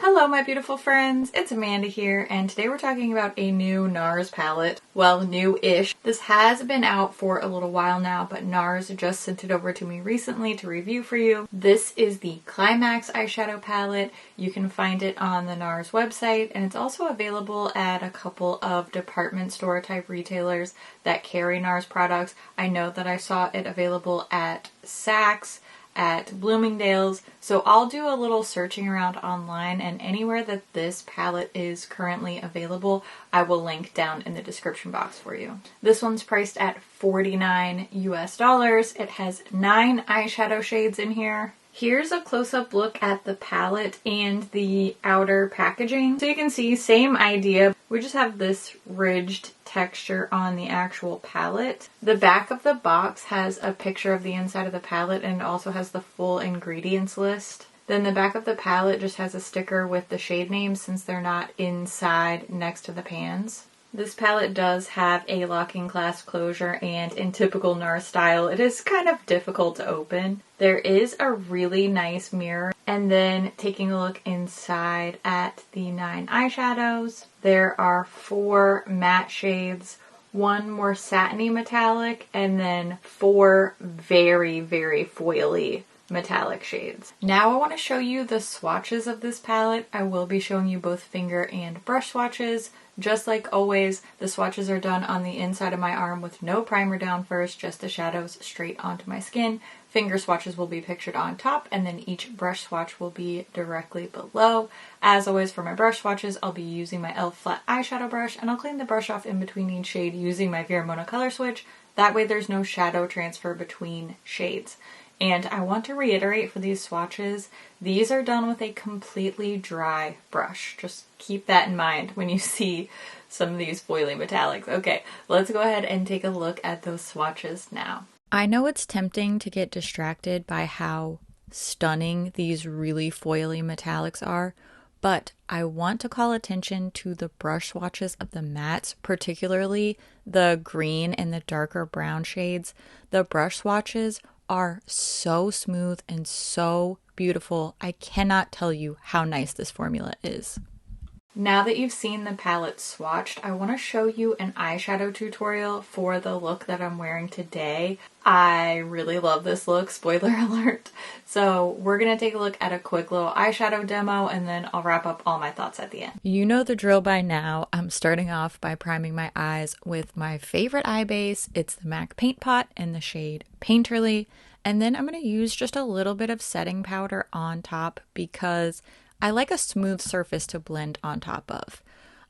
Hello my beautiful friends, it's Amanda here, and today we're talking about a new NARS palette. Well, new-ish. This has been out for a little while now, but NARS just sent it over to me recently to review for you. This is the Climax eyeshadow palette. You can find it on the NARS website, and it's also available at a couple of department store type retailers that carry NARS products. I know that I saw it available at Saks, at Bloomingdale's, so I'll do a little searching around online, and anywhere that this palette is currently available, I will link down in the description box for you. This one's priced at $49 US. It has 9 eyeshadow shades in here. Here's a close-up look at the palette and the outer packaging. So you can see, same idea. We just have this ridged texture on the actual palette. The back of the box has a picture of the inside of the palette, and it also has the full ingredients list. Then the back of the palette just has a sticker with the shade names since they're not inside next to the pans. This palette does have a locking clasp closure, and in typical NARS style, it is kind of difficult to open. There is a really nice mirror, and then taking a look inside at the 9 eyeshadows, there are 4 matte shades, 1 more satiny metallic, and then 4 very, very foily metallic shades. Now I want to show you the swatches of this palette. I will be showing you both finger and brush swatches. Just like always, the swatches are done on the inside of my arm with no primer down first, just the shadows straight onto my skin. Finger swatches will be pictured on top, and then each brush swatch will be directly below. As always, for my brush swatches, I'll be using my e.l.f. flat eyeshadow brush, and I'll clean the brush off in between each shade using my Veramona color switch. That way there's no shadow transfer between shades. And I want to reiterate for these swatches, these are done with a completely dry brush. Just keep that in mind when you see some of these foily metallics. Okay, let's go ahead and take a look at those swatches now. I know it's tempting to get distracted by how stunning these really foily metallics are, but I want to call attention to the brush swatches of the mattes, particularly the green and the darker brown shades. The brush swatches are so smooth and so beautiful. I cannot tell you how nice this formula is. Now that you've seen the palette swatched, I want to show you an eyeshadow tutorial for the look that I'm wearing today. I really love this look, spoiler alert. So we're going to take a look at a quick little eyeshadow demo, and then I'll wrap up all my thoughts at the end. You know the drill by now. I'm starting off by priming my eyes with my favorite eye base. It's the MAC Paint Pot in the shade Painterly. And then I'm going to use just a little bit of setting powder on top because I like a smooth surface to blend on top of.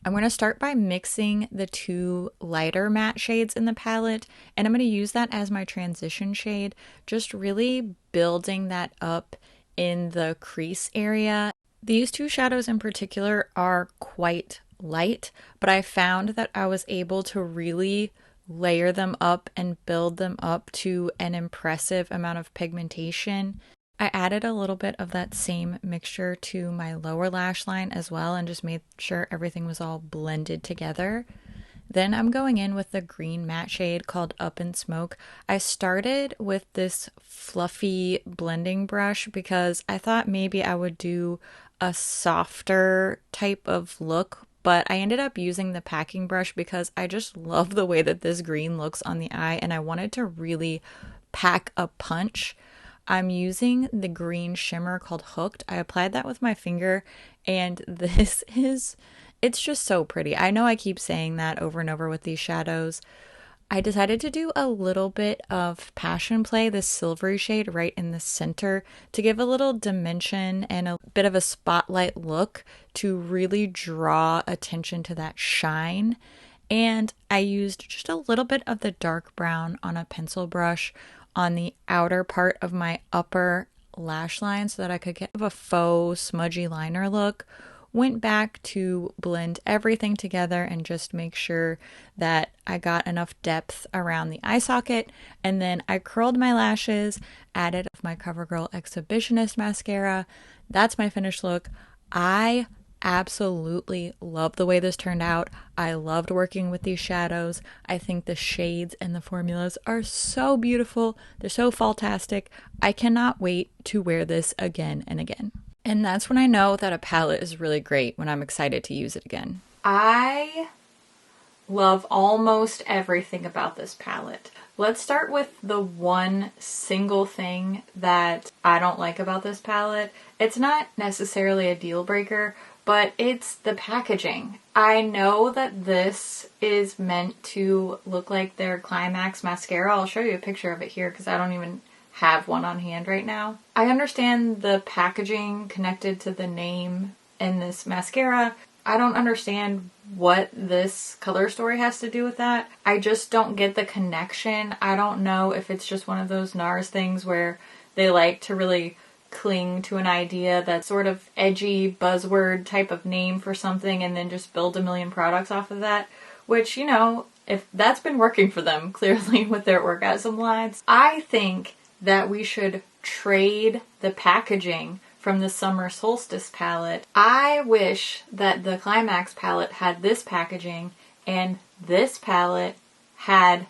I'm going to start by mixing the 2 lighter matte shades in the palette, and I'm going to use that as my transition shade, just really building that up in the crease area. These 2 shadows in particular are quite light, but I found that I was able to really layer them up and build them up to an impressive amount of pigmentation. I added a little bit of that same mixture to my lower lash line as well, and just made sure everything was all blended together. Then I'm going in with the green matte shade called Up in Smoke. I started with this fluffy blending brush because I thought maybe I would do a softer type of look, but I ended up using the packing brush because I just love the way that this green looks on the eye, and I wanted to really pack a punch. I'm using the green shimmer called Hooked. I applied that with my finger, and it's just so pretty. I know I keep saying that over and over with these shadows. I decided to do a little bit of Passion Play, this silvery shade right in the center, to give a little dimension and a bit of a spotlight look to really draw attention to that shine. And I used just a little bit of the dark brown on a pencil brush on the outer part of my upper lash line so that I could get a faux smudgy liner look. Went back to blend everything together and just make sure that I got enough depth around the eye socket, and then I curled my lashes, added my CoverGirl Exhibitionist mascara. That's my finished look. I absolutely love the way this turned out. I loved working with these shadows. I think the shades and the formulas are so beautiful. They're so fall-tastic. I cannot wait to wear this again and again. And that's when I know that a palette is really great, when I'm excited to use it again. I love almost everything about this palette. Let's start with the one single thing that I don't like about this palette. It's not necessarily a deal breaker, but it's the packaging. I know that this is meant to look like their Climax mascara. I'll show you a picture of it here because I don't even have one on hand right now. I understand the packaging connected to the name in this mascara. I don't understand what this color story has to do with that. I just don't get the connection. I don't know if it's just one of those NARS things where they like to really cling to an idea that's sort of edgy buzzword type of name for something and then just build a million products off of that, which, you know, if that's been working for them clearly with their orgasm lines. I think that we should trade the packaging from the Summer Solstice palette. I wish that the Climax palette had this packaging and this palette had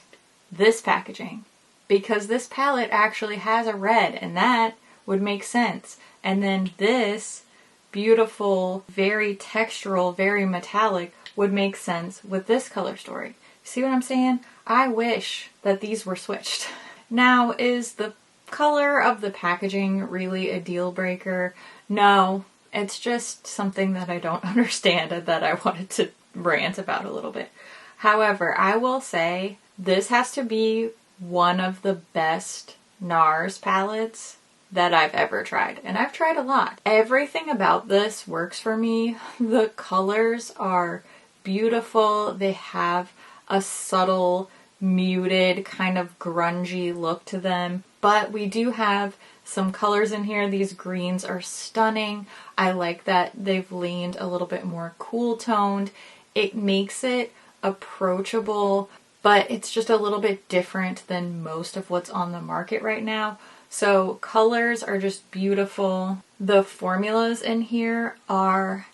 this packaging, because this palette actually has a red and that would make sense. And then this beautiful, very textural, very metallic would make sense with this color story. See what I'm saying? I wish that these were switched. Now, is the color of the packaging really a deal breaker? No, it's just something that I don't understand and that I wanted to rant about a little bit. However, I will say this has to be one of the best NARS palettes that I've ever tried. And I've tried a lot. Everything about this works for me. The colors are beautiful. They have a subtle, muted, kind of grungy look to them. But we do have some colors in here. These greens are stunning. I like that they've leaned a little bit more cool toned. It makes it approachable, but it's just a little bit different than most of what's on the market right now. So colors are just beautiful. The formulas in here are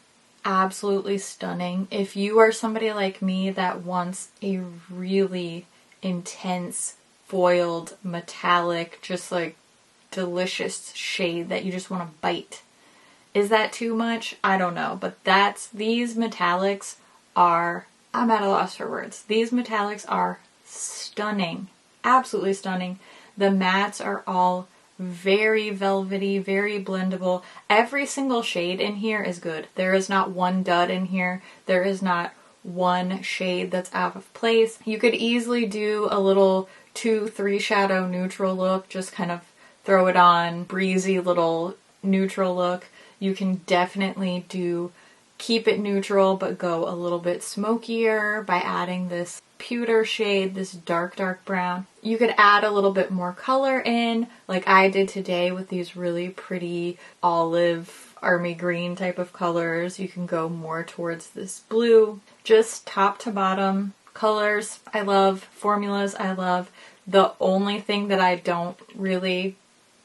absolutely stunning. If you are somebody like me that wants a really intense, foiled, metallic, just like delicious shade that you just want to bite, is that too much? I don't know, but these metallics are, I'm at a loss for words. These metallics are stunning, absolutely stunning. The mattes are all very velvety, very blendable. Every single shade in here is good. There is not one dud in here. There is not one shade that's out of place. You could easily do a little 2-3 shadow neutral look, just kind of throw it on, breezy little neutral look. You can definitely keep it neutral but go a little bit smokier by adding this pewter shade, this dark brown. You could add a little bit more color in, like I did today with these really pretty olive, army green type of colors. You can go more towards this blue. Just top to bottom colors I love, formulas I love. The only thing that I don't really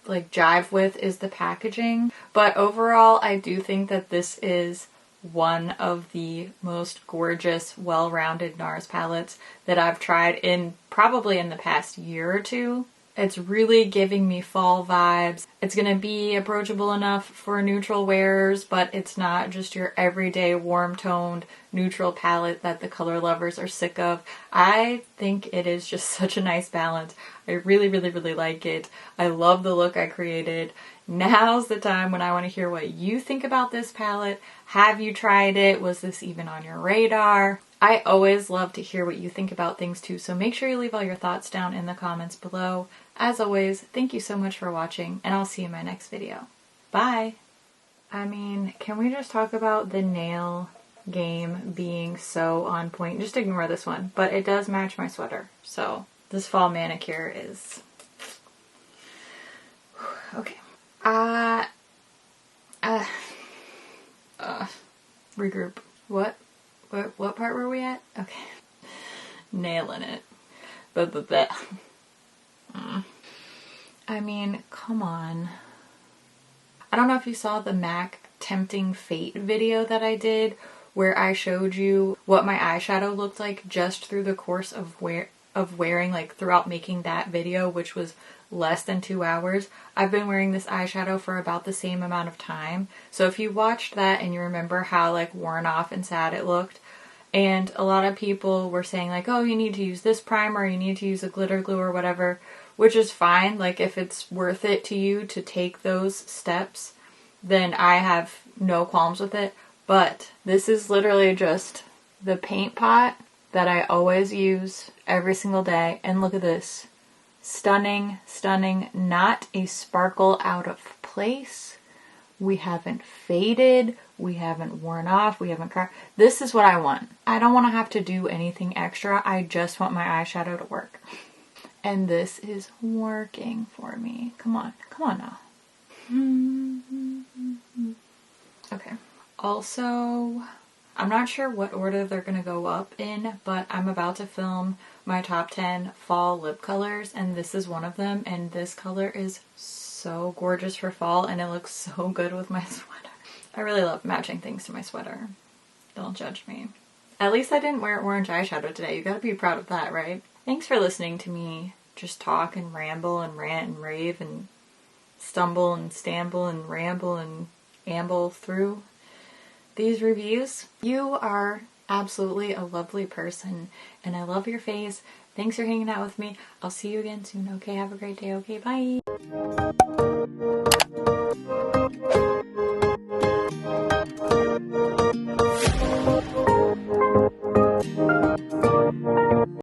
like jive with is the packaging, but overall I do think that this is one of the most gorgeous, well-rounded NARS palettes that I've tried probably in the past year or two. It's really giving me fall vibes. It's going to be approachable enough for neutral wearers, but it's not just your everyday warm-toned neutral palette that the color lovers are sick of. I think it is just such a nice balance. I really, really, really like it. I love the look I created. Now's the time when I want to hear what you think about this palette. Have you tried it? Was this even on your radar? I always love to hear what you think about things too, so make sure you leave all your thoughts down in the comments below. As always, thank you so much for watching, and I'll see you in my next video. Bye! I mean, can we just talk about the nail game being so on point? Just ignore this one, but it does match my sweater, so this fall manicure is... okay. Regroup. What part were we at? Okay. Nailing it. I mean, come on. I don't know if you saw the MAC Tempting Fate video that I did where I showed you what my eyeshadow looked like just through the course of wearing, like throughout making that video, which was less than 2 hours. I've been wearing this eyeshadow for about the same amount of time. So if you watched that and you remember how like worn off and sad it looked, and a lot of people were saying like, oh, you need to use this primer, you need to use a glitter glue or whatever, which is fine. Like if it's worth it to you to take those steps, then I have no qualms with it. But this is literally just the paint pot that I always use every single day. And look at this. Stunning, stunning, not a sparkle out of place. We haven't faded, we haven't worn off, we haven't cracked. This is what I want. I don't want to have to do anything extra. I just want my eyeshadow to work. And this is working for me. Come on now. Okay. Also, I'm not sure what order they're going to go up in, but I'm about to film my top 10 fall lip colors, and this is one of them, and this color is so gorgeous for fall, and it looks so good with my sweater. I really love matching things to my sweater. Don't judge me. At least I didn't wear orange eyeshadow today. You gotta be proud of that, right? Thanks for listening to me just talk and ramble and rant and rave and stumble and stamble and ramble and amble through these reviews. You are absolutely a lovely person, and I love your face. Thanks for hanging out with me. I'll see you again soon. Okay, have a great day. Okay, bye.